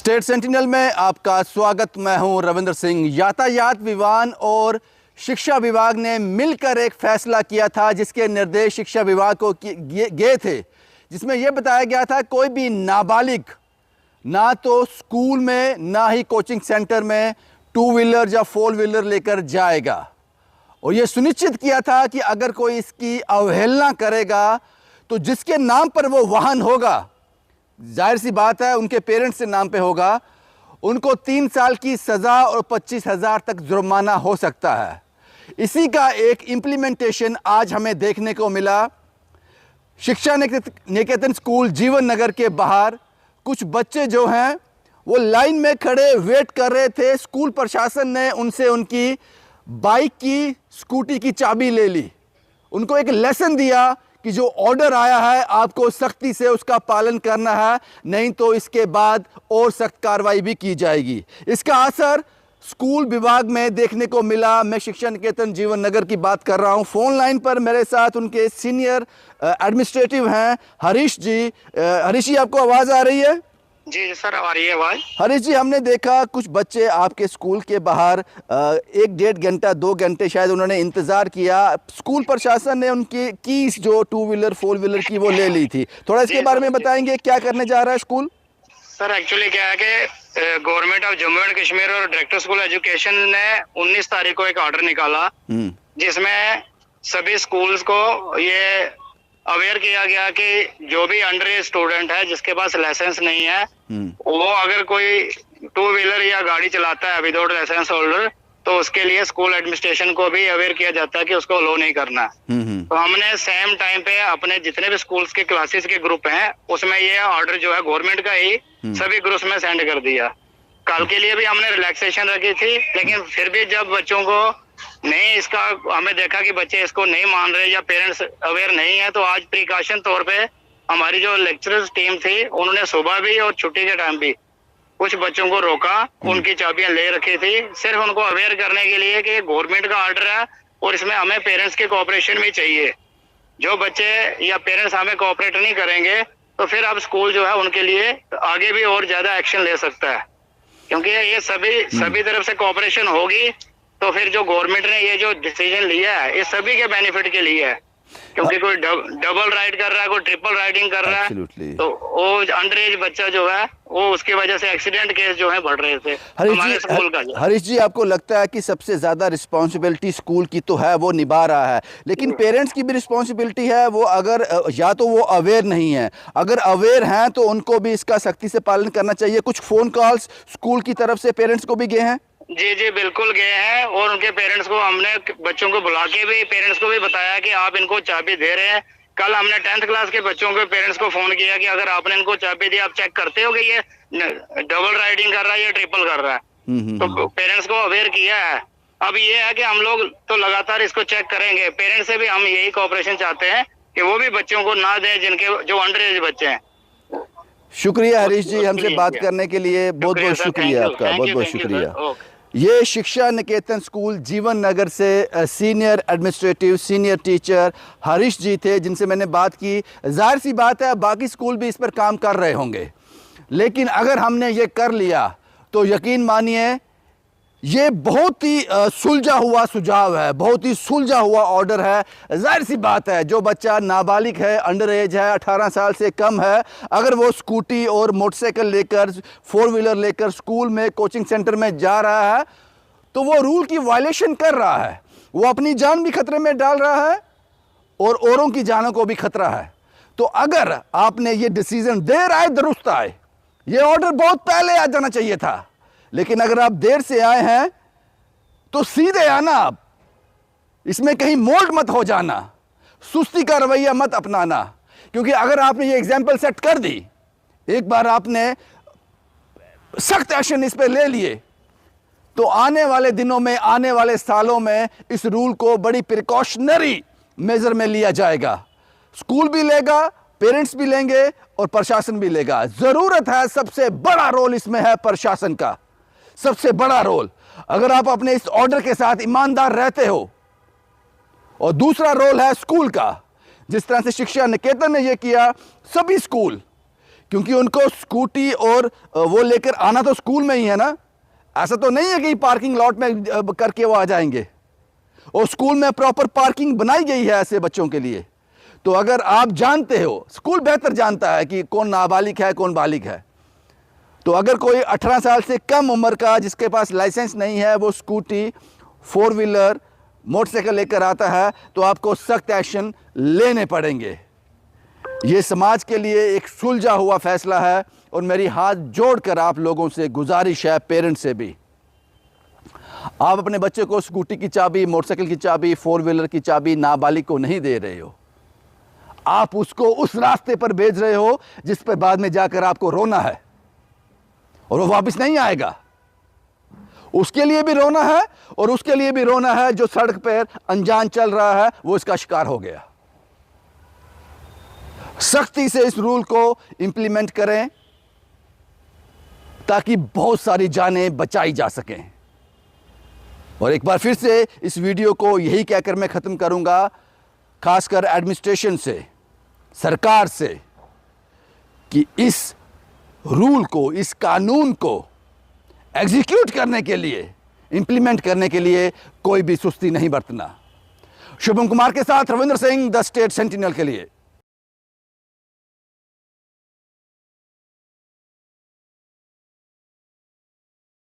State sentinel में आपका स्वागत। मैं हूं रविंद्र सिंह। यातायात विभाग और शिक्षा विभाग ने मिलकर एक फैसला किया था जिसके निर्देश शिक्षा विभाग को गए थे, जिसमें यह बताया गया था कोई भी नाबालिग ना तो स्कूल में ना ही कोचिंग सेंटर में टू व्हीलर या फोर व्हीलर लेकर जाएगा। और यह सुनिश्चित किया था कि अगर कोई इसकी अवहेलना करेगा तो जिसके नाम पर वो वाहन होगा, जाहिर सी बात है उनके पेरेंट्स के नाम पे होगा, उनको 3 साल की सज़ा और 25,000 तक जुर्माना हो सकता है। इसी का एक इम्प्लीमेंटेशन आज हमें देखने को मिला। शिक्षा निकेतन स्कूल जीवन नगर के बाहर कुछ बच्चे जो हैं वो लाइन में खड़े वेट कर रहे थे। स्कूल प्रशासन ने उनसे उनकी बाइक की, स्कूटी की चाबी ले ली। उनको एक लेसन दिया कि जो ऑर्डर आया है आपको सख्ती से उसका पालन करना है, नहीं तो इसके बाद और सख्त कार्रवाई भी की जाएगी। इसका असर स्कूल विभाग में देखने को मिला। मैं शिक्षा निकेतन जीवन नगर की बात कर रहा हूं। फोन लाइन पर मेरे साथ उनके सीनियर एडमिनिस्ट्रेटिव हैं हरीश जी। हरीश जी, आपको आवाज़ आ रही है? जी सर, आ रही है आवाज। हरीश जी, हमने देखा कुछ बच्चे आपके स्कूल के बाहर 1-1.5 घंटा 2 घंटे शायद उन्होंने इंतजार किया। स्कूल प्रशासन ने उनकी कीज जो टू व्हीलर फोर व्हीलर की वो ले ली थी। थोड़ा इसके बारे में बताएंगे क्या करने जा रहा है स्कूल? सर एक्चुअली क्या है कि government of Jammu and Kashmir और डायरेक्टर स्कूल एजुकेशन ने 19 तारीख को एक ऑर्डर निकाला जिसमें सभी स्कूल्स को ये अवेयर किया गया कि जो भी अंडर एज स्टूडेंट है जिसके पास लाइसेंस नहीं है वो अगर कोई टू व्हीलर या गाड़ी चलाता है विदाउट लाइसेंस होल्डर तो उसके लिए स्कूल एडमिनिस्ट्रेशन को भी अवेयर किया जाता है कि उसको अलो नहीं करना। तो हमने सेम टाइम पे अपने जितने भी स्कूल्स के क्लासेस के ग्रुप हैं उसमें ये ऑर्डर जो है गवर्नमेंट का ही सभी ग्रुप्स में सेंड कर दिया। कल के लिए भी हमने रिलैक्सेशन रखी थी, लेकिन फिर भी जब बच्चों को नहीं इसका हमें देखा कि बच्चे इसको नहीं मान रहे या पेरेंट्स अवेयर नहीं है, तो आज प्रिकॉशन तौर पे हमारी जो लेक्चरर्स टीम थी उन्होंने सुबह भी और छुट्टी के टाइम भी कुछ बच्चों को रोका, उनकी चाबियां ले रखी थी सिर्फ उनको अवेयर करने के लिए कि गवर्नमेंट का ऑर्डर है और इसमें हमें पेरेंट्स की कोऑपरेशन भी चाहिए। जो बच्चे या पेरेंट्स हमें कोऑपरेट नहीं करेंगे तो फिर अब स्कूल जो है उनके लिए आगे भी और ज्यादा एक्शन ले सकता है, क्योंकि ये सभी तरफ से कोऑपरेशन होगी तो फिर जो गवर्नमेंट ने ये जो डिसीजन लिया है ये सभी के बेनिफिट के लिए है, क्योंकि कोई डबल राइड कर रहा है, कोई ट्रिपल राइडिंग कर रहा है, तो वो अंडर एज बच्चा जो है वो उसकी वजह से एक्सीडेंट केस जो है बढ़ रहे थे हमारे स्कूल का। हरीश जी, आपको लगता है कि सबसे ज्यादा रिस्पॉन्सिबिलिटी स्कूल की तो है, वो निभा रहा है, लेकिन पेरेंट्स की भी रिस्पॉन्सिबिलिटी है। वो अगर या तो वो अवेयर नहीं है, अगर अवेयर हैं तो उनको भी इसका सख्ती से पालन करना चाहिए। कुछ फोन कॉल्स स्कूल की तरफ से पेरेंट्स को भी गए हैं? जी बिल्कुल गए हैं, और उनके पेरेंट्स को हमने बच्चों को बुला के भी पेरेंट्स को भी बताया कि आप इनको चाबी दे रहे हैं। कल हमने 10th क्लास के बच्चों के पेरेंट्स को फोन किया कि अगर आपने इनको चाबी दी आप चेक करते हो कि ये डबल राइडिंग कर रहा है या ट्रिपल कर रहा है। तो पेरेंट्स को अवेयर किया है। अब ये है कि हम लोग तो लगातार इसको चेक करेंगे। पेरेंट्स से भी हम यही कोऑपरेशन चाहते हैं कि वो भी बच्चों को ना दें जिनके जो अंडर एज बच्चे हैं। शुक्रिया हरीश जी, हमसे बात करने के लिए बहुत बहुत शुक्रिया आपका, बहुत बहुत शुक्रिया। ये शिक्षा निकेतन स्कूल जीवन नगर से senior administrative senior teacher Harish ji थे जिनसे मैंने बात की। जाहिर सी बात है बाकी स्कूल भी इस पर काम कर रहे होंगे, लेकिन अगर हमने ये कर लिया तो यकीन मानिए ये बहुत ही सुलझा हुआ सुझाव है, बहुत ही सुलझा हुआ ऑर्डर है। जाहिर सी बात है जो बच्चा नाबालिग है, अंडर एज है, 18 साल से कम है, अगर वो स्कूटी और मोटरसाइकिल लेकर फोर व्हीलर लेकर स्कूल में कोचिंग सेंटर में जा रहा है तो वो रूल की वायलेशन कर रहा है। वो अपनी जान भी खतरे में डाल रहा है और औरों की जानों को भी खतरा है। तो अगर आपने ये डिसीजन देर आए दुरुस्त आए, ये ऑर्डर बहुत पहले आ जाना चाहिए था, लेकिन अगर आप देर से आए हैं तो सीधे आना, आप इसमें कहीं मोल्ड मत हो जाना, सुस्ती का रवैया मत अपनाना, क्योंकि अगर आपने ये एग्जाम्पल सेट कर दी, एक बार आपने सख्त एक्शन इस पे ले लिए, तो आने वाले दिनों में, आने वाले सालों में इस रूल को बड़ी प्रिकॉशनरी मेजर में लिया जाएगा। स्कूल भी लेगा, पेरेंट्स भी लेंगे और प्रशासन भी लेगा। जरूरत है, सबसे बड़ा रोल इसमें है प्रशासन का, सबसे बड़ा रोल। अगर आप अपने इस ऑर्डर के साथ ईमानदार रहते हो, और दूसरा रोल है स्कूल का, जिस तरह से शिक्षा निकेतन ने यह किया, सभी स्कूल क्योंकि उनको स्कूटी और वो लेकर आना तो स्कूल में ही है ना। ऐसा तो नहीं है कि पार्किंग लॉट में करके वो आ जाएंगे, और स्कूल में प्रॉपर पार्किंग बनाई गई है ऐसे बच्चों के लिए। तो अगर आप जानते हो, स्कूल बेहतर जानता है कि कौन नाबालिग है कौन बालिग है, तो अगर कोई 18 साल से कम उम्र का जिसके पास लाइसेंस नहीं है वो स्कूटी, 4 व्हीलर, मोटरसाइकिल लेकर आता है तो आपको सख्त एक्शन लेने पड़ेंगे। ये समाज के लिए एक सुलझा हुआ फैसला है, और मेरी हाथ जोड़कर आप लोगों से गुजारिश है, पेरेंट्स से भी, आप अपने बच्चे को स्कूटी की चाबी, मोटरसाइकिल की चाबी, 4 व्हीलर की चाबी नाबालिग को नहीं दे रहे हो। आप उसको उस रास्ते पर भेज रहे हो जिस पर बाद में जाकर आपको रोना है, और वो वापस नहीं आएगा। उसके लिए भी रोना है, और उसके लिए भी रोना है जो सड़क पर अनजान चल रहा है, वो इसका शिकार हो गया। सख्ती से इस रूल को इंप्लीमेंट करें ताकि बहुत सारी जानें बचाई जा सकें। और एक बार फिर से इस वीडियो को यही कहकर मैं ख़त्म करूंगा, खासकर एडमिनिस्ट्रेशन से, सरकार से, कि इस रूल को, इस कानून को एग्जीक्यूट करने के लिए, इंप्लीमेंट करने के लिए कोई भी सुस्ती नहीं बरतना। शुभम कुमार के साथ Ravindra Singh, the state sentinel के लिए।